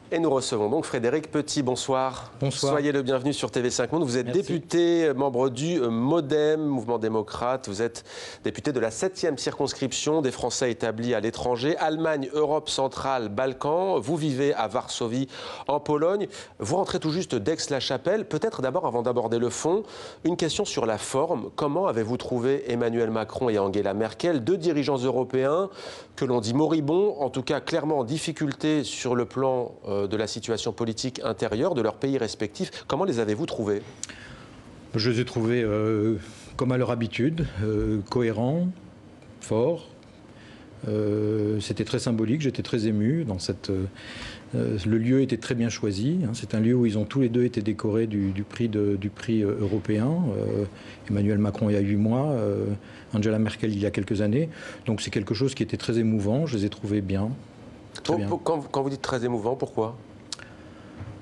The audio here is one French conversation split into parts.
Et nous recevons donc Frédéric Petit. Bonsoir. Bonsoir. Soyez le bienvenu sur TV5 Monde. Vous êtes Merci. député, membre du MoDem, Mouvement démocrate. Vous êtes député de la 7e circonscription des Français établis à l'étranger. Allemagne, Europe centrale, Balkans. Vous vivez à Varsovie, en Pologne. Vous rentrez tout juste d'Aix-la-Chapelle. Peut-être d'abord, avant d'aborder le fond, une question sur la forme. Comment avez-vous trouvé Emmanuel Macron et Angela Merkel, deux dirigeants européens que l'on dit moribonds, en tout cas clairement en difficulté sur le plan de la situation politique intérieure de leurs pays respectifs. Comment les avez-vous trouvés? Je les ai trouvés, comme à leur habitude, cohérents, forts. C'était très symbolique, j'étais très ému. Le lieu était très bien choisi. C'est un lieu où ils ont tous les deux été décorés du prix européen. Emmanuel Macron il y a 8 mois, Angela Merkel il y a quelques années. Donc c'est quelque chose qui était très émouvant. Je les ai trouvés bien. Quand vous dites très émouvant, pourquoi?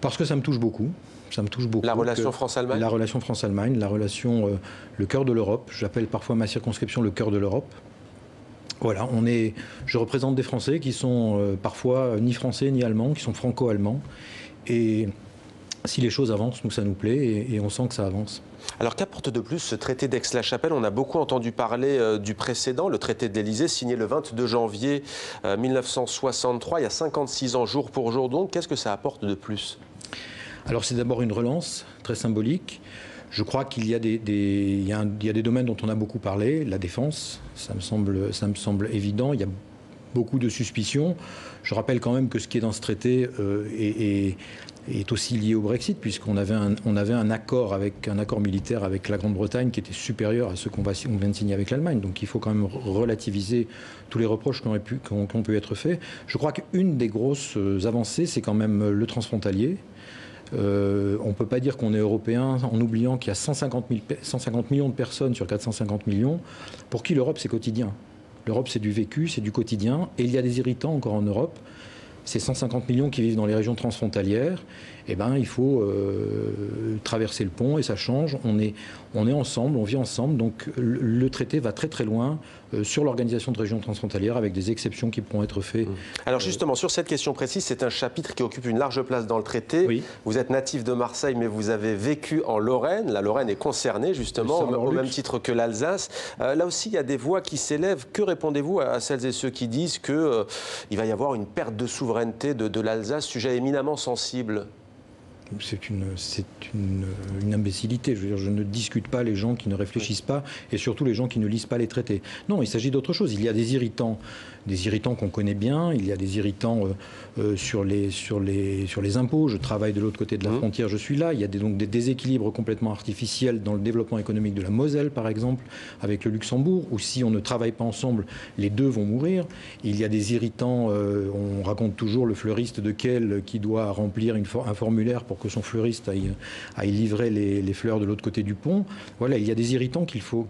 Parce que ça me touche beaucoup. Ça me touche beaucoup. La relation France-Allemagne? La relation France-Allemagne, la relation, le cœur de l'Europe. J'appelle parfois ma circonscription le cœur de l'Europe. Voilà, je représente des Français qui sont parfois ni français ni allemands, qui sont franco-allemands. Et si les choses avancent, nous, ça nous plaît et on sent que ça avance. Alors qu'apporte de plus ce traité d'Aix-la-Chapelle? On a beaucoup entendu parler du précédent, le traité de l'Élysée, signé le 22 janvier 1963, il y a 56 ans jour pour jour. Donc, qu'est-ce que ça apporte de plus? Alors c'est d'abord une relance très symbolique. Je crois qu'il y a des domaines dont on a beaucoup parlé. La défense, ça me semble évident. Il y a beaucoup de suspicions. Je rappelle quand même que ce qui est dans ce traité est aussi lié au Brexit, puisqu'on avait un accord militaire avec la Grande-Bretagne qui était supérieur à ce qu'on vient de signer avec l'Allemagne. Donc il faut quand même relativiser tous les reproches qui ont pu être faits. Je crois qu'une des grosses avancées, c'est quand même le transfrontalier. On ne peut pas dire qu'on est européen en oubliant qu'il y a 150 millions de personnes sur 450 millions pour qui l'Europe c'est quotidien. L'Europe c'est du vécu, c'est du quotidien et il y a des irritants encore en Europe. Ces 150 millions qui vivent dans les régions transfrontalières, eh ben, il faut traverser le pont et ça change. On est ensemble, on vit ensemble. Donc le traité va très très loin sur l'organisation de régions transfrontalières avec des exceptions qui pourront être faites. Alors justement, sur cette question précise, c'est un chapitre qui occupe une large place dans le traité. Oui. Vous êtes natif de Marseille, mais vous avez vécu en Lorraine. La Lorraine est concernée justement au même titre que l'Alsace. Là aussi, il y a des voix qui s'élèvent. Que répondez-vous à celles et ceux qui disent qu'il va y avoir une perte de souveraineté de l'Alsace, sujet éminemment sensible? C'est une imbécilité. Je veux dire, je ne discute pas les gens qui ne réfléchissent pas et surtout les gens qui ne lisent pas les traités. Non, il s'agit d'autre chose. Il y a des irritants qu'on connaît bien. Il y a des irritants sur les impôts. Je travaille de l'autre côté de la frontière, je suis là. Il y a donc des déséquilibres complètement artificiels dans le développement économique de la Moselle, par exemple, avec le Luxembourg, où si on ne travaille pas ensemble, les deux vont mourir. Il y a des irritants, on raconte toujours le fleuriste de Kehl qui doit remplir un formulaire pour que son fleuriste aille livrer les fleurs de l'autre côté du pont. Voilà, il y a des irritants qu'il faut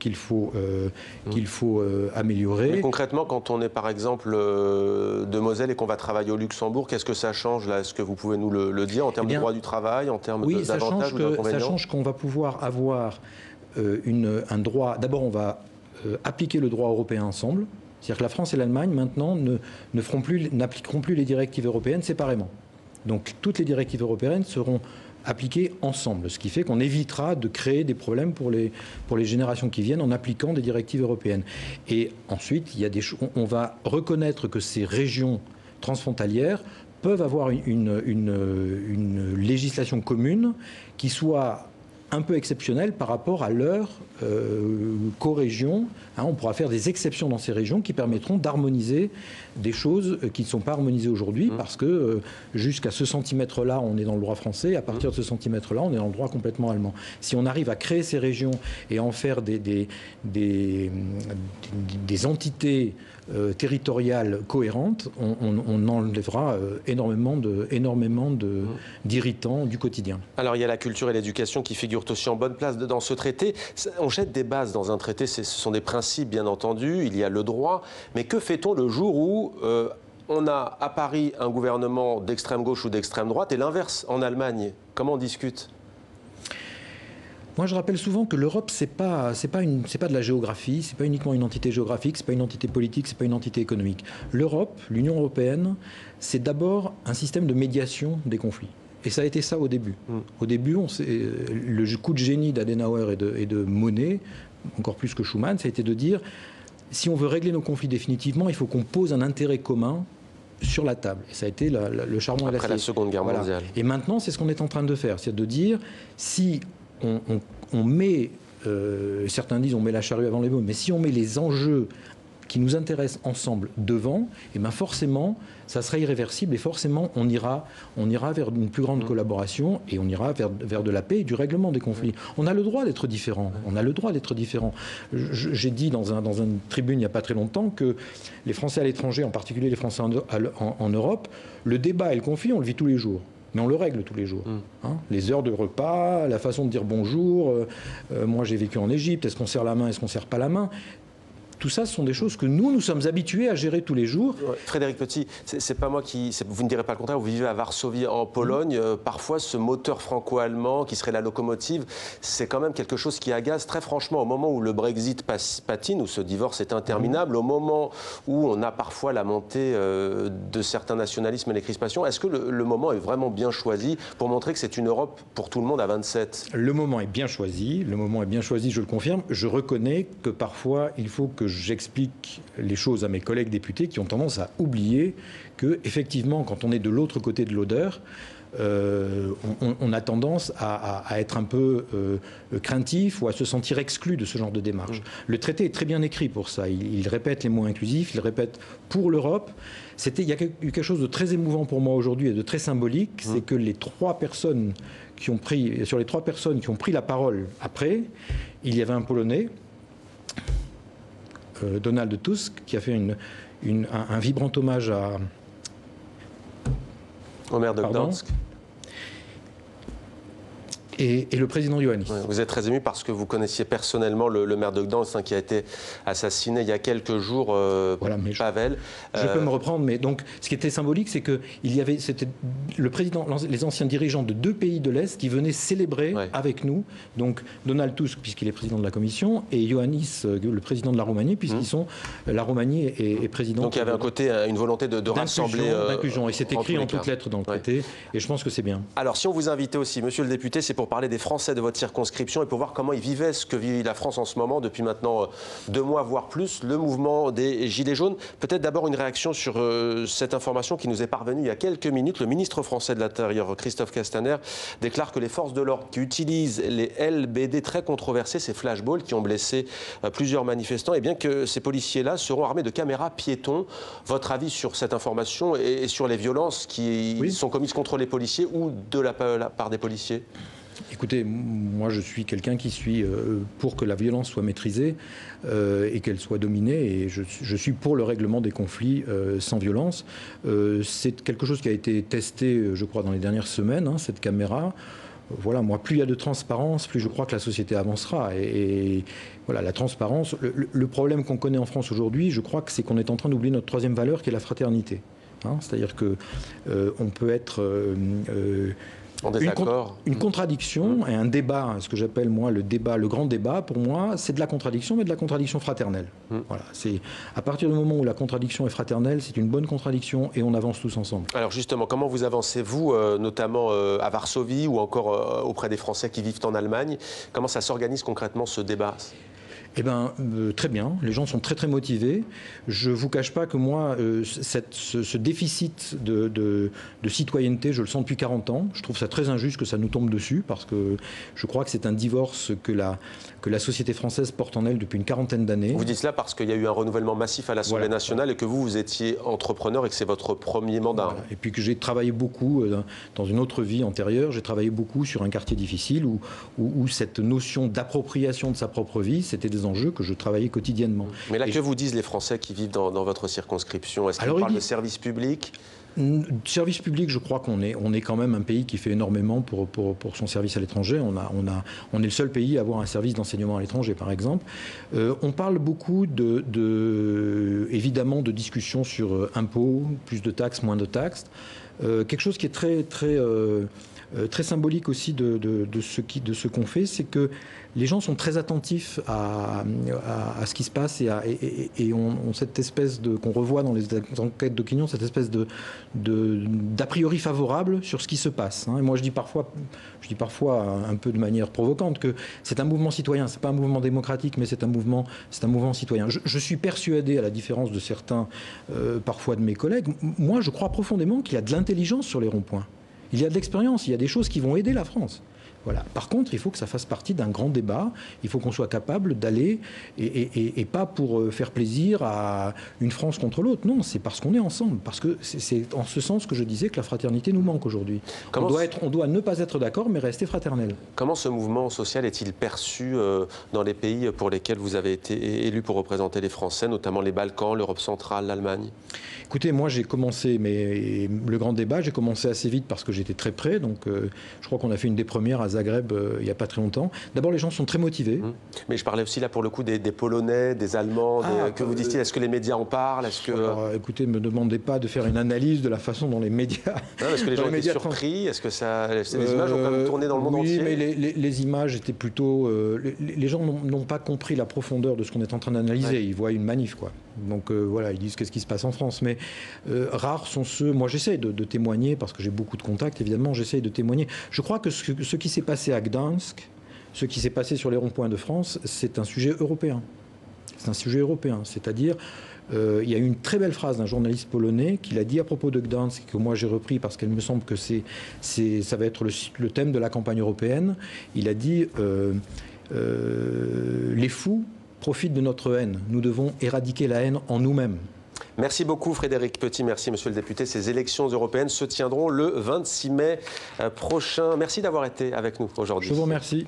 améliorer. Mais concrètement, quand on est par exemple de Moselle et qu'on va travailler au Luxembourg, qu'est-ce que ça change là? Est-ce que vous pouvez nous le dire en termes de droit du travail, en termes d'avantages ou d'inconvénients? Ça change qu'on va pouvoir avoir un droit. D'abord, on va appliquer le droit européen ensemble. C'est-à-dire que la France et l'Allemagne, maintenant, n'appliqueront plus les directives européennes séparément. Donc toutes les directives européennes seront appliquées ensemble, ce qui fait qu'on évitera de créer des problèmes pour les générations qui viennent en appliquant des directives européennes. Et ensuite, on va reconnaître que ces régions transfrontalières peuvent avoir une législation commune qui soit un peu exceptionnelle par rapport à leur co-région. On pourra faire des exceptions dans ces régions qui permettront d'harmoniser des choses qui ne sont pas harmonisées aujourd'hui parce que jusqu'à ce centimètre-là, on est dans le droit français et à partir de ce centimètre-là, on est dans le droit complètement allemand. Si on arrive à créer ces régions et en faire des entités territoriales cohérentes, on enlèvera énormément d'irritants du quotidien. Alors il y a la culture et l'éducation qui figurent aussi en bonne place dans ce traité. On jette des bases dans un traité, ce sont des principes bien entendu, il y a le droit, mais que fait-on le jour où on a à Paris un gouvernement d'extrême gauche ou d'extrême droite et l'inverse en Allemagne? Comment on discute? Moi, je rappelle souvent que l'Europe, c'est pas de la géographie, c'est pas uniquement une entité géographique, c'est pas une entité politique, c'est pas une entité économique. L'Europe, l'Union européenne, c'est d'abord un système de médiation des conflits. Et ça a été ça au début. Au début, le coup de génie d'Adenauer et de Monnet, encore plus que Schuman, ça a été de dire, si on veut régler nos conflits définitivement, il faut qu'on pose un intérêt commun sur la table. Et ça a été le charbon et l'acier. Après la Seconde Guerre mondiale. Et maintenant, c'est ce qu'on est en train de faire. C'est de dire, si on met, certains disent on met la charrue avant les bœufs, mais si on met les enjeux qui nous intéressent ensemble devant, et bien forcément, ça sera irréversible et forcément, on ira vers une plus grande collaboration et on ira vers de la paix et du règlement des conflits. On a le droit d'être différent. On a le droit d'être différent. J'ai dit dans une tribune il n'y a pas très longtemps que les Français à l'étranger, en particulier les Français en Europe, le débat et le conflit, on le vit tous les jours. Mais on le règle tous les jours. Hein, les heures de repas, la façon de dire bonjour. Moi, j'ai vécu en Égypte. Est-ce qu'on serre la main, est-ce qu'on ne serre pas la main? Tout ça, ce sont des choses que nous sommes habitués à gérer tous les jours. Frédéric Petit, c'est pas moi vous ne direz pas le contraire, vous vivez à Varsovie, en Pologne. Parfois, ce moteur franco-allemand, qui serait la locomotive, c'est quand même quelque chose qui agace. Très franchement, au moment où le Brexit patine, où ce divorce est interminable, au moment où on a parfois la montée de certains nationalismes et les crispations, est-ce que le moment est vraiment bien choisi pour montrer que c'est une Europe pour tout le monde à 27 ? Le moment est bien choisi, je le confirme. Je reconnais que parfois, il faut que j'explique les choses à mes collègues députés qui ont tendance à oublier que, effectivement, quand on est de l'autre côté de l'odeur, on a tendance à être un peu craintif ou à se sentir exclu de ce genre de démarche. Le traité est très bien écrit pour ça. Il répète les mots inclusifs, il répète pour l'Europe. Il y a eu quelque chose de très émouvant pour moi aujourd'hui et de très symbolique, c'est que sur les 3 personnes qui ont pris la parole après, il y avait un Polonais, Donald Tusk, qui a fait un vibrant hommage au maire de Gdansk. Et le président Iohannis. Ouais, vous êtes très ému parce que vous connaissiez personnellement le maire de Gdansk qui a été assassiné il y a quelques jours, Pavel. Je peux me reprendre, mais donc ce qui était symbolique, c'est que c'était le président, les anciens dirigeants de 2 pays de l'Est qui venaient célébrer avec nous, donc Donald Tusk puisqu'il est président de la Commission et Iohannis, le président de la Roumanie, puisqu'ils sont la Roumanie est président. Donc il y avait un côté, une volonté de rassembler. D'inclusion, et c'est écrit en toutes lettres dans le traité, et je pense que c'est bien. Alors si on vous invitait aussi, monsieur le député, c'est pour parler des Français de votre circonscription et pour voir comment ils vivaient ce que vit la France en ce moment depuis maintenant 2 mois, voire plus, le mouvement des Gilets jaunes. Peut-être d'abord une réaction sur cette information qui nous est parvenue il y a quelques minutes. Le ministre français de l'Intérieur, Christophe Castaner, déclare que les forces de l'ordre qui utilisent les LBD très controversés, ces flashballs qui ont blessé plusieurs manifestants, et bien que ces policiers-là seront armés de caméras piétons. Votre avis sur cette information et sur les violences qui sont commises contre les policiers ou de la part des policiers ? Écoutez, moi je suis quelqu'un qui suis pour que la violence soit maîtrisée et qu'elle soit dominée, et je suis pour le règlement des conflits sans violence. C'est quelque chose qui a été testé, je crois, dans les dernières semaines, cette caméra. Voilà, moi, plus il y a de transparence, plus je crois que la société avancera. Et voilà, la transparence, le problème qu'on connaît en France aujourd'hui, je crois que c'est qu'on est en train d'oublier notre 3e valeur, qui est la fraternité. C'est-à-dire qu'on peut être... Une contradiction et un débat, ce que j'appelle moi le grand débat, pour moi, c'est de la contradiction, mais de la contradiction fraternelle. Voilà, c'est à partir du moment où la contradiction est fraternelle, c'est une bonne contradiction et on avance tous ensemble. Alors justement, comment vous avancez, vous, notamment à Varsovie ou encore auprès des Français qui vivent en Allemagne? Comment ça s'organise concrètement ce débat? Eh bien, très bien. Les gens sont très très motivés. Je ne vous cache pas que moi, ce déficit de citoyenneté, je le sens depuis 40 ans. Je trouve ça très injuste que ça nous tombe dessus, parce que je crois que c'est un divorce que la société française porte en elle depuis une 40aine d'années. Vous dites cela parce qu'il y a eu un renouvellement massif à l'Assemblée nationale et que vous étiez entrepreneur et que c'est votre premier mandat. Voilà. Et puis que j'ai travaillé beaucoup, dans une autre vie antérieure, j'ai travaillé beaucoup sur un quartier difficile où cette notion d'appropriation de sa propre vie, c'était des enjeux que je travaillais quotidiennement. Mais là, que vous disent les Français qui vivent dans votre circonscription? Est-ce qu'ils parlent de service public? Service public, je crois qu'on est quand même un pays qui fait énormément pour son service à l'étranger. On est le seul pays à avoir un service d'enseignement à l'étranger, par exemple. On parle beaucoup évidemment de discussions sur impôts, plus de taxes, moins de taxes. Quelque chose qui est très symbolique aussi de ce qu'on fait, c'est que les gens sont très attentifs à ce qui se passe et ont cette espèce qu'on revoit dans les enquêtes d'opinion, cette espèce d'a priori favorable sur ce qui se passe. Et moi, je dis parfois un peu de manière provocante que c'est un mouvement citoyen. C'est pas un mouvement démocratique, mais c'est un mouvement citoyen. Je suis persuadé, à la différence de certains, parfois de mes collègues, moi, je crois profondément qu'il y a de l'intelligence sur les ronds-points. Il y a de l'expérience, il y a des choses qui vont aider la France. Voilà. Par contre, il faut que ça fasse partie d'un grand débat. Il faut qu'on soit capable d'aller, et pas pour faire plaisir à une France contre l'autre. Non, c'est parce qu'on est ensemble. Parce que c'est en ce sens que je disais que la fraternité nous manque aujourd'hui. On doit ne pas être d'accord, mais rester fraternel. Comment ce mouvement social est-il perçu dans les pays pour lesquels vous avez été élu pour représenter les Français, notamment les Balkans, l'Europe centrale, l'Allemagne? Écoutez, moi j'ai commencé, mais le grand débat, j'ai commencé assez vite parce que j'étais très près. Donc je crois qu'on a fait une des premières à Zagreb il n'y a pas très longtemps. D'abord, les gens sont très motivés. Mais je parlais aussi là pour le coup des Polonais, des Allemands, que vous disiez, est-ce que les médias en parlent? Alors, écoutez, ne me demandez pas de faire une analyse de la façon dont les médias... Est-ce que les gens étaient surpris? Est-ce que les images ont quand même tourné dans le monde entier? Oui, mais les images étaient plutôt... les gens n'ont pas compris la profondeur de ce qu'on est en train d'analyser. Ouais. Ils voient une manif, quoi. Donc voilà, ils disent qu'est-ce qui se passe en France. Mais rares sont ceux... Moi, j'essaie de témoigner, parce que j'ai beaucoup de contacts, évidemment, j'essaie de témoigner. Je crois que ce qui s'est passé à Gdansk, ce qui s'est passé sur les ronds-points de France, c'est un sujet européen. C'est un sujet européen. C'est-à-dire, il y a une très belle phrase d'un journaliste polonais qui l'a dit à propos de Gdansk, que moi j'ai repris parce qu'elle me semble que ça va être le thème de la campagne européenne. Il a dit les fous profitent de notre haine. Nous devons éradiquer la haine en nous-mêmes. Merci beaucoup Frédéric Petit, merci monsieur le député. Ces élections européennes se tiendront le 26 mai prochain. Merci d'avoir été avec nous aujourd'hui. Je vous remercie.